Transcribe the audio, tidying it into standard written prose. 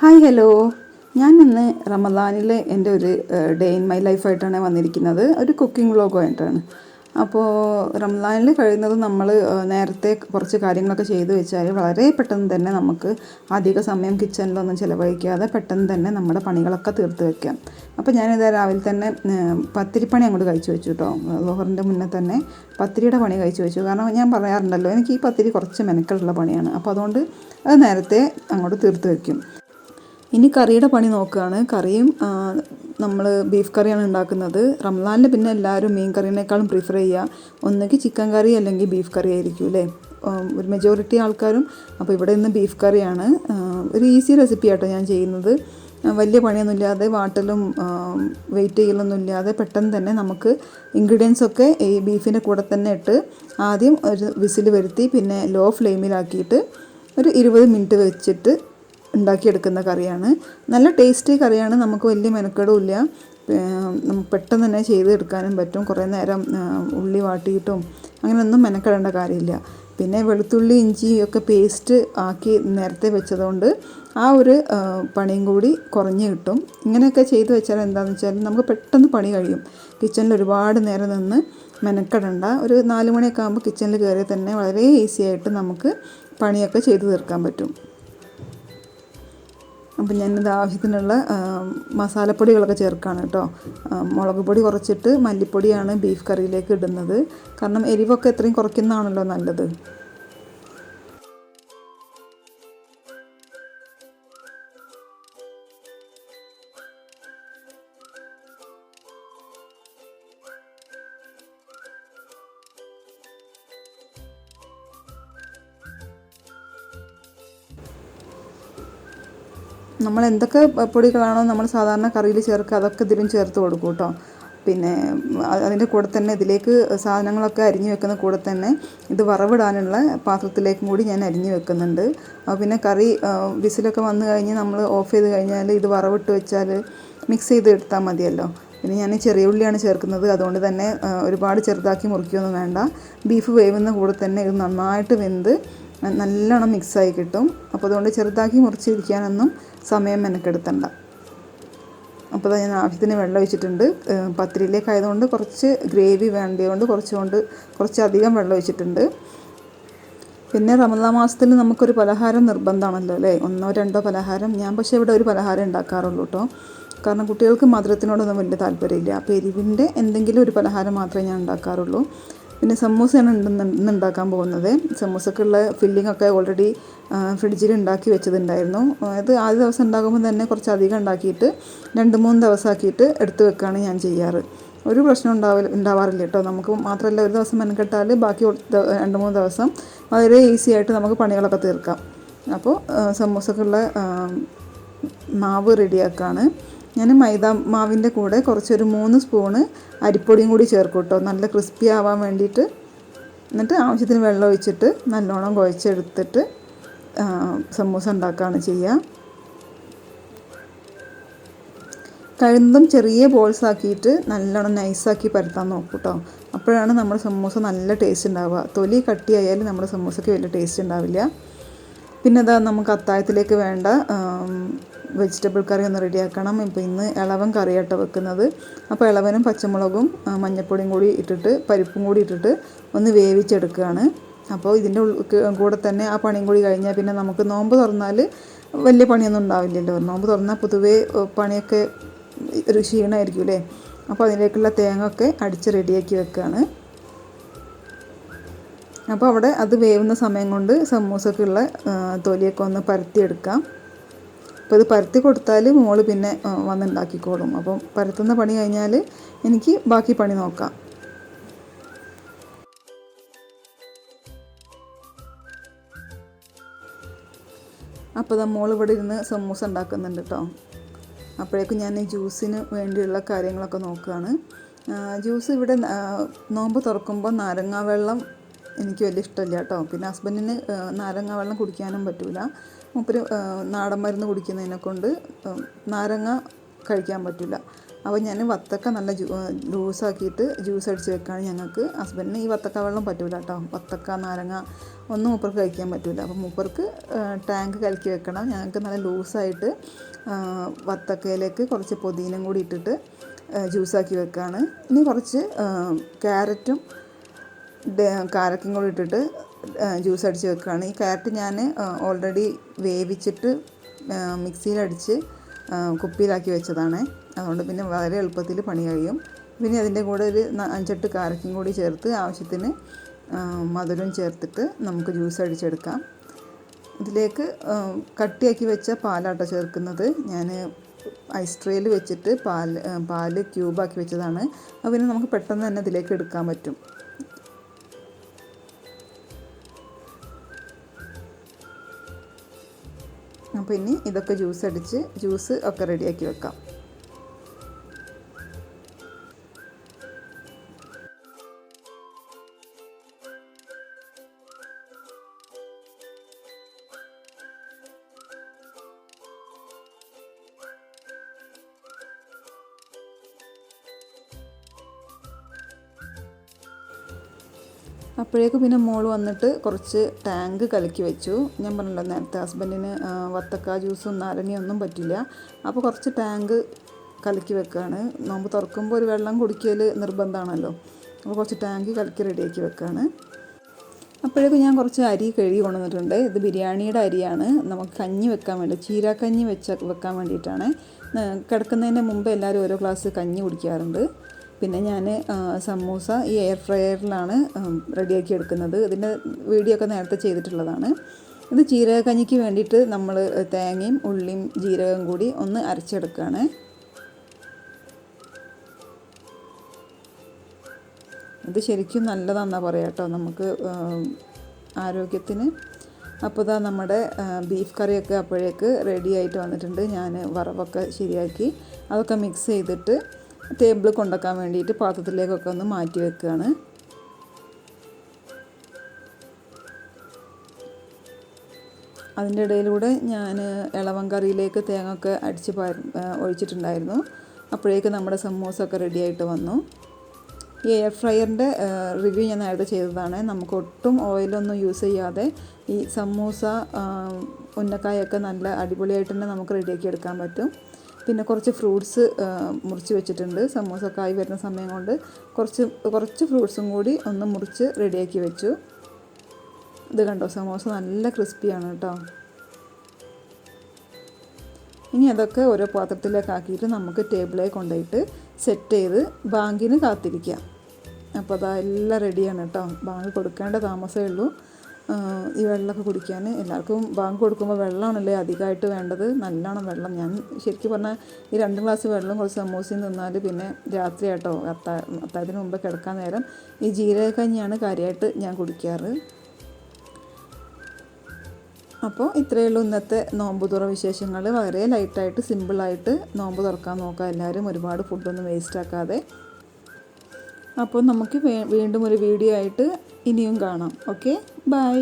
Hi hello. ഞാൻ ഇന്ന് റമദാനിലെ എൻ്റെ ഒരു ഡേ ഇൻ മൈ ലൈഫായിട്ടാണ് വന്നിരിക്കുന്നത്. ഒരു കുക്കിംഗ് വ്ളോഗുമായിട്ടാണ്. അപ്പോൾ റമദാനിൽ കഴിയുന്നത് നമ്മൾ നേരത്തെ കുറച്ച് കാര്യങ്ങളൊക്കെ ചെയ്തു വെച്ചാൽ വളരെ പെട്ടെന്ന് തന്നെ നമുക്ക് അധിക സമയം കിച്ചണിലൊന്നും ചിലവഴിക്കാതെ പെട്ടെന്ന് തന്നെ നമ്മുടെ പണികളൊക്കെ തീർത്ത് വെക്കാം. അപ്പോൾ ഞാനിത് രാവിലെ തന്നെ പത്തിരിപ്പണി അങ്ങോട്ട് കഴിച്ചു വെച്ചു കേട്ടോ. ളുഹറിൻ്റെ മുന്നേ തന്നെ പത്തിരിയുടെ പണി കഴിച്ചു വെച്ചു. കാരണം ഞാൻ പറയാറുണ്ടല്ലോ, എനിക്ക് ഈ പത്തിരി കുറച്ച് മെനക്കെടുള്ള പണിയാണ്. അപ്പോൾ അതുകൊണ്ട് അത് നേരത്തെ അങ്ങോട്ട് തീർത്ത് വെക്കും. ഇനി കറിയുടെ പണി നോക്കുകയാണ്. കറിയും നമ്മൾ ബീഫ് കറിയാണ് ഉണ്ടാക്കുന്നത്. റംസാനിൽ പിന്നെ എല്ലാവരും മീൻ കറീനേക്കാളും പ്രിഫർ ചെയ്യുക ഒന്നുകിൽ ചിക്കൻ കറി അല്ലെങ്കിൽ ബീഫ് കറി ആയിരിക്കും അല്ലേ, ഒരു മെജോറിറ്റി ആൾക്കാരും. അപ്പോൾ ഇവിടെ ഇന്ന് ബീഫ് കറിയാണ്. ഒരു ഈസി റെസിപ്പി ആട്ടോ ഞാൻ ചെയ്യുന്നത്. വലിയ പണിയൊന്നുമില്ലാതെ വാട്ടലും വെയിറ്റ് ചെയ്യലൊന്നും ഇല്ലാതെ പെട്ടെന്ന് തന്നെ നമുക്ക് ഇൻഗ്രീഡിയൻസ് ഒക്കെ ഈ ബീഫിൻ്റെ കൂടെ തന്നെ ഇട്ട് ആദ്യം ഒരു വിസിൽ വരുത്തി പിന്നെ ലോ ഫ്ലെയിമിലാക്കിയിട്ട് ഒരു 20 മിനിറ്റ് വെച്ചിട്ട് ഉണ്ടാക്കിയെടുക്കുന്ന കറിയാണ്. നല്ല ടേസ്റ്റി കറിയാണ്. നമുക്ക് വലിയ മെനക്കെടുമില്ല. നമുക്ക് പെട്ടെന്ന് തന്നെ ചെയ്തെടുക്കാനും പറ്റും. കുറേ നേരം ഉള്ളി വാട്ടിയിട്ടും അങ്ങനെയൊന്നും മെനക്കെടേണ്ട കാര്യമില്ല. പിന്നെ വെളുത്തുള്ളി ഇഞ്ചി ഒക്കെ പേസ്റ്റ് ആക്കി നേരത്തെ വെച്ചതുകൊണ്ട് ആ ഒരു പണിയും കൂടി കുറഞ്ഞ് കിട്ടും. ഇങ്ങനെയൊക്കെ ചെയ്ത് വെച്ചാൽ എന്താണെന്ന് വെച്ചാൽ നമുക്ക് പെട്ടെന്ന് പണി കഴിയും. കിച്ചണിൽ ഒരുപാട് നേരം നിന്ന് മെനക്കെടണ്ട. ഒരു 4 മണിയൊക്കെ ആകുമ്പോൾ കിച്ചണിൽ കയറിയാൽ തന്നെ വളരെ ഈസി ആയിട്ട് നമുക്ക് പണിയൊക്കെ ചെയ്ത് തീർക്കാൻ പറ്റും. അപ്പം ഞാനിത് ആവശ്യത്തിനുള്ള മസാലപ്പൊടികളൊക്കെ ചേർക്കുകയാണ് കേട്ടോ. മുളക് പൊടി കുറച്ചിട്ട് മല്ലിപ്പൊടിയാണ് ബീഫ് കറിയിലേക്ക് ഇടുന്നത്. കാരണം എരിവൊക്കെ എത്രയും കുറയ്ക്കുന്നതാണല്ലോ നല്ലത്. നമ്മൾ എന്തൊക്കെ പൊടികളാണോ നമ്മൾ സാധാരണ കറിയിൽ ചേർക്കുക അതൊക്കെ ഇതിലും ചേർത്ത് കൊടുക്കും കേട്ടോ. പിന്നെ അതിൻ്റെ കൂടെ തന്നെ ഇതിലേക്ക് സാധനങ്ങളൊക്കെ അരിഞ്ഞു വെക്കുന്ന കൂടെ തന്നെ ഇത് വറവിടാനുള്ള പാത്രത്തിലേക്കും കൂടി ഞാൻ അരിഞ്ഞു വെക്കുന്നുണ്ട്. പിന്നെ കറി വിസിലൊക്കെ വന്നു കഴിഞ്ഞ് നമ്മൾ ഓഫ് ചെയ്ത് കഴിഞ്ഞാൽ ഇത് വറവിട്ട് വെച്ചാൽ മിക്സ് ചെയ്ത് എടുത്താൽ മതിയല്ലോ. പിന്നെ ഞാൻ ചെറിയ ഉള്ളിയാണ് ചേർക്കുന്നത്. അതുകൊണ്ട് തന്നെ ഒരുപാട് ചെറുതാക്കി മുറിക്കുകയൊന്നും വേണ്ട. ബീഫ് വേവുന്ന കൂടെ തന്നെ ഇത് നന്നായിട്ട് വെന്ത് നല്ലോണം മിക്സായി കിട്ടും. അപ്പോൾ അതുകൊണ്ട് ചെറുതാക്കി മുറിച്ചിരിക്കാനൊന്നും സമയം മെനക്കെടുത്തണ്ട. അപ്പോൾ ഞാൻ ആവശ്യത്തിന് വെള്ളം ഒഴിച്ചിട്ടുണ്ട്. പത്തിരിയിലേക്ക് ആയതുകൊണ്ട് കുറച്ച് ഗ്രേവി വേണ്ടതുകൊണ്ട് കുറച്ചധികം വെള്ളം ഒഴിച്ചിട്ടുണ്ട്. പിന്നെ റമദാൻ മാസത്തിൽ നമുക്കൊരു പലഹാരം നിർബന്ധമാണല്ലോ അല്ലേ, 1-2 പലഹാരം. ഞാൻ പക്ഷേ ഇവിടെ ഒരു പലഹാരം ഉണ്ടാക്കാറുള്ളൂ കേട്ടോ. കാരണം കുട്ടികൾക്ക് മധുരത്തിനോടൊന്നും വലിയ താല്പര്യമില്ല. അപ്പോൾ എരിവിൻ്റെ എന്തെങ്കിലും ഒരു പലഹാരം മാത്രമേ ഞാൻ ഉണ്ടാക്കാറുള്ളൂ. പിന്നെ സമൂസയാണ് ഇന്ന് ഉണ്ടാക്കാൻ പോകുന്നത്. സമൂസക്കുള്ള ഫില്ലിംഗ് ഒക്കെ ഓൾറെഡി ഫ്രിഡ്ജിൽ ഉണ്ടാക്കി വെച്ചതുണ്ടായിരുന്നു. അത് ആദ്യ ദിവസം ഉണ്ടാക്കുമ്പോൾ തന്നെ കുറച്ചധികം ഉണ്ടാക്കിയിട്ട് 2-3 ദിവസമാക്കിയിട്ട് എടുത്ത് വെക്കുകയാണ് ഞാൻ ചെയ്യാറ്. ഒരു പ്രശ്നം ഉണ്ടാവാറില്ല കേട്ടോ. നമുക്ക് മാത്രമല്ല, ഒരു ദിവസം മെനക്കെട്ടാൽ ബാക്കി 2-3 ദിവസം വളരെ ഈസി ആയിട്ട് നമുക്ക് പണികളൊക്കെ തീർക്കാം. അപ്പോൾ സമൂസക്കുള്ള മാവ് റെഡിയാക്കുകയാണ്. ഞാൻ മൈദ മാവിൻ്റെ കൂടെ കുറച്ചൊരു 3 സ്പൂണ് അരിപ്പൊടിയും കൂടി ചേർക്കും കേട്ടോ, നല്ല ക്രിസ്പി ആവാൻ വേണ്ടിയിട്ട്. എന്നിട്ട് ആവശ്യത്തിന് വെള്ളം ഒഴിച്ചിട്ട് നല്ലോണം കുഴച്ചെടുത്തിട്ട് സമൂസ ഉണ്ടാക്കുകയാണ് ചെയ്യുക. കഴിയുന്നതും ചെറിയ ബോൾസ് ആക്കിയിട്ട് നല്ലോണം നൈസാക്കി പരത്താൻ നോക്കും കേട്ടോ. അപ്പോഴാണ് നമ്മുടെ സമൂസ നല്ല ടേസ്റ്റ് ഉണ്ടാവുക. തൊലി കട്ടിയായാലും നമ്മുടെ സമൂസയ്ക്ക് വലിയ ടേസ്റ്റ് ഉണ്ടാവില്ല. പിന്നെ അതാ നമുക്ക് അത്താഴത്തിലേക്ക് വേണ്ട വെജിറ്റബിൾ കറി ഒന്ന് റെഡിയാക്കണം. ഇപ്പോൾ ഇന്ന് ഇളവൻ കറിയാട്ടോ വെക്കുന്നത്. അപ്പോൾ ഇളവനും പച്ചമുളകും മഞ്ഞൾപ്പൊടിയും കൂടി ഇട്ടിട്ട് പരിപ്പും കൂടി ഇട്ടിട്ട് ഒന്ന് വേവിച്ചെടുക്കുകയാണ്. അപ്പോൾ ഇതിൻ്റെ കൂടെ തന്നെ ആ പണിയും കൂടി കഴിഞ്ഞാൽ പിന്നെ നമുക്ക് നോമ്പ് തുറന്നാൽ വലിയ പണിയൊന്നും ഉണ്ടാവില്ലല്ലോ. നോമ്പ് തുറന്നാൽ പൊതുവേ പണിയൊക്കെ ഒരു ക്ഷീണമായിരിക്കും അല്ലേ. അപ്പോൾ അതിലേക്കുള്ള തേങ്ങ ഒക്കെ അടിച്ച് റെഡിയാക്കി വെക്കുകയാണ്. അപ്പോൾ അവിടെ അത് വേവുന്ന സമയം കൊണ്ട് സമൂസക്കുള്ള തൊലിയൊക്കെ ഒന്ന് പരത്തിയെടുക്കാം. അപ്പോൾ ഇത് പരത്തി കൊടുത്താൽ മോള് പിന്നെ വന്നുണ്ടാക്കിക്കോളും. അപ്പം പരത്തുന്ന പണി കഴിഞ്ഞാൽ എനിക്ക് ബാക്കി പണി നോക്കാം. അപ്പോൾ മോൾ ഇവിടെ ഇരുന്ന് സമൂസ ഉണ്ടാക്കുന്നുണ്ട് കേട്ടോ. അപ്പോഴേക്കും ഞാൻ ജ്യൂസിന് വേണ്ടിയുള്ള കാര്യങ്ങളൊക്കെ നോക്കുകയാണ്. ജ്യൂസ് ഇവിടെ നോമ്പ് തുറക്കുമ്പോൾ നാരങ്ങാ വെള്ളം എനിക്ക് വലിയ ഇഷ്ടമില്ല കേട്ടോ. പിന്നെ ഹസ്ബൻഡിന് നാരങ്ങ വെള്ളം കുടിക്കാനും പറ്റില്ല. മൂപ്പര് നാടൻ മരുന്ന് കുടിക്കുന്നതിനെ കൊണ്ട് നാരങ്ങ കഴിക്കാൻ പറ്റില്ല. അപ്പോൾ ഞാൻ വത്തക്ക നല്ല ലൂസാക്കിയിട്ട് ജ്യൂസ് അടിച്ച് വെക്കുകയാണ്. ഞങ്ങൾക്ക് ഹസ്ബൻഡിന് ഈ വത്തക്ക വെള്ളം പറ്റൂല കേട്ടോ. വത്തക്ക നാരങ്ങ ഒന്നും മൂപ്പർക്ക് കഴിക്കാൻ പറ്റില്ല. അപ്പോൾ മൂപ്പർക്ക് ടാങ്ക് കലക്കി വെക്കണം. ഞങ്ങൾക്ക് നല്ല ലൂസായിട്ട് വത്തക്കയിലേക്ക് കുറച്ച് പുതിനയും കൂടി ഇട്ടിട്ട് ജ്യൂസാക്കി വെക്കുകയാണ്. ഇനി കുറച്ച് ക്യാരറ്റും കാരക്കും കൂടി ഇട്ടിട്ട് ജ്യൂസ് അടിച്ച് വെക്കുകയാണ്. ഈ ക്യാരറ്റ് ഞാൻ ഓൾറെഡി വേവിച്ചിട്ട് മിക്സിയിലടിച്ച് കുപ്പിയിലാക്കി വെച്ചതാണ്. അതുകൊണ്ട് പിന്നെ വളരെ എളുപ്പത്തിൽ പണി കഴിയും. പിന്നെ അതിൻ്റെ കൂടെ ഒരു 5-8 കാരക്കും കൂടി ചേർത്ത് ആവശ്യത്തിന് മധുരം ചേർത്തിട്ട് നമുക്ക് ജ്യൂസ് അടിച്ചെടുക്കാം. ഇതിലേക്ക് കട്ടിയാക്കി വെച്ച പാലാട്ടോ ചേർക്കുന്നത്. ഞാൻ ഐസ് ട്രേയിൽ വെച്ചിട്ട് പാല് ക്യൂബാക്കി വെച്ചതാണ്. അപ്പോൾ പിന്നെ നമുക്ക് പെട്ടെന്ന് തന്നെ ഇതിലേക്ക് എടുക്കാൻ പറ്റും. അപ്പോൾ ഇനി ഇതൊക്കെ ജ്യൂസ് ഒക്കെ റെഡിയാക്കി വെക്കാം. അപ്പോഴേക്ക് പിന്നെ മോൾ വന്നിട്ട് കുറച്ച് ടാങ്ക് കലക്കി വെച്ചു. ഞാൻ പറഞ്ഞല്ലോ നേരത്തെ ഹസ്ബൻഡിന് വത്തക്ക ജ്യൂസും നാരങ്ങയൊന്നും പറ്റില്ല. അപ്പോൾ കുറച്ച് ടാങ്ക് കലക്കി വെക്കുകയാണ്. നോമ്പ് തുറക്കുമ്പോൾ ഒരു വെള്ളം കുടിക്കൽ നിർബന്ധമാണല്ലോ. അപ്പോൾ കുറച്ച് ടാങ്ക് കലക്കി റെഡിയാക്കി വെക്കുകയാണ്. അപ്പോഴേക്കും ഞാൻ കുറച്ച് അരി കഴുകി കൊണ്ടുവന്നിട്ടുണ്ട്. ഇത് ബിരിയാണിയുടെ അരിയാണ്. നമുക്ക് കഞ്ഞി വെക്കാൻ വേണ്ടി, ചീരാക്കഞ്ഞി വെക്കാൻ വേണ്ടിയിട്ടാണ്. കിടക്കുന്നതിന് മുമ്പ് എല്ലാവരും ഓരോ ഗ്ലാസ് കഞ്ഞി കുടിക്കാറുണ്ട്. പിന്നെ ഞാൻ സമൂസ ഈ എയർ ഫ്രയറിലാണ് റെഡിയാക്കി എടുക്കുന്നത്. ഇതിൻ്റെ വീഡിയോ ഒക്കെ നേരത്തെ ചെയ്തിട്ടുള്ളതാണ്. ഇത് ജീരകക്കഞ്ഞിക്ക് വേണ്ടിയിട്ട് നമ്മൾ തേങ്ങയും ഉള്ളിയും ജീരകം കൂടി ഒന്ന് അരച്ചെടുക്കുകയാണ്. ഇത് ശരിക്കും നല്ലതാണെന്നാണ് പറയാം കേട്ടോ നമുക്ക് ആരോഗ്യത്തിന്. അപ്പോൾ ഇതാ നമ്മുടെ ബീഫ് കറിയൊക്കെ അപ്പോഴേക്ക് റെഡി ആയിട്ട് വന്നിട്ടുണ്ട്. ഞാൻ വറവൊക്കെ ശരിയാക്കി അതൊക്കെ മിക്സ് ചെയ്തിട്ട് ടേബിൾ കൊണ്ടുവയ്ക്കാൻ വേണ്ടിയിട്ട് പാത്രത്തിലേക്കൊക്കെ ഒന്ന് മാറ്റി വെക്കുകയാണ്. അതിൻ്റെ ഇടയിലൂടെ ഞാൻ ഇളവൻ കറിയിലേക്ക് തേങ്ങ ഒക്കെ അടിച്ച് ഒഴിച്ചിട്ടുണ്ടായിരുന്നു. അപ്പോഴേക്ക് നമ്മുടെ സമൂസ ഒക്കെ റെഡിയായിട്ട് വന്നു. ഈ എയർ ഫ്രയറിൻ്റെ റിവ്യൂ ഞാൻ നേരത്തെ ചെയ്തതാണ്. നമുക്ക് ഒട്ടും ഓയിലൊന്നും യൂസ് ചെയ്യാതെ ഈ സമൂസ ഉന്നക്കായൊക്കെ നല്ല അടിപൊളിയായിട്ട് തന്നെ നമുക്ക് റെഡിയാക്കി എടുക്കാൻ പറ്റും. പിന്നെ കുറച്ച് ഫ്രൂട്ട്സ് മുറിച്ച് വെച്ചിട്ടുണ്ട്. സമൂസക്കായി വരുന്ന സമയം കൊണ്ട് കുറച്ച് ഫ്രൂട്ട്സും കൂടി ഒന്ന് മുറിച്ച് റെഡിയാക്കി വെച്ചു. ഇത് കണ്ടോ, സമൂസ നല്ല ക്രിസ്പിയാണ് കേട്ടോ. ഇനി അതൊക്കെ ഓരോ പാത്രത്തിലേക്ക് ആക്കിയിട്ട് നമുക്ക് ടേബിളിലേക്ക് കൊണ്ടുപോയിട്ട് സെറ്റ് ചെയ്ത് ബാങ്കിന് കാത്തിരിക്കാം. അപ്പോൾ അതെല്ലാം റെഡിയാണ് കേട്ടോ. ബാങ്ക് കൊടുക്കേണ്ട താമസമേ ഉള്ളൂ. ഈ വെള്ളമൊക്കെ കുടിക്കാൻ എല്ലാവർക്കും ബാങ്ക് കൊടുക്കുമ്പോൾ വെള്ളമാണല്ലേ അധികമായിട്ട് വേണ്ടത്. നല്ലോണം വെള്ളം. ഞാൻ ശരിക്കും പറഞ്ഞാൽ ഈ 2 ഗ്ലാസ് വെള്ളം കുറച്ച് സമൂസയും തിന്നാൽ പിന്നെ രാത്രി ആട്ടോ അത്താഴത്തിന് മുമ്പ് കിടക്കാൻ നേരം ഈ ജീരകക്കഞ്ഞിയാണ് കാര്യമായിട്ട് ഞാൻ കുടിക്കാറ്. അപ്പോൾ ഇത്രയേ ഉള്ളൂ ഇന്നത്തെ നോമ്പ് തുറ വിശേഷങ്ങൾ. വളരെ ലൈറ്റായിട്ട് സിമ്പിളായിട്ട് നോമ്പ് തുറക്കാൻ നോക്കുക എല്ലാവരും. ഒരുപാട് ഫുഡൊന്നും വേസ്റ്റ് ആക്കാതെ. അപ്പോൾ നമുക്ക് വീണ്ടും ഒരു വീഡിയോ ആയിട്ട് ഇനിയും കാണാം. Okay, by.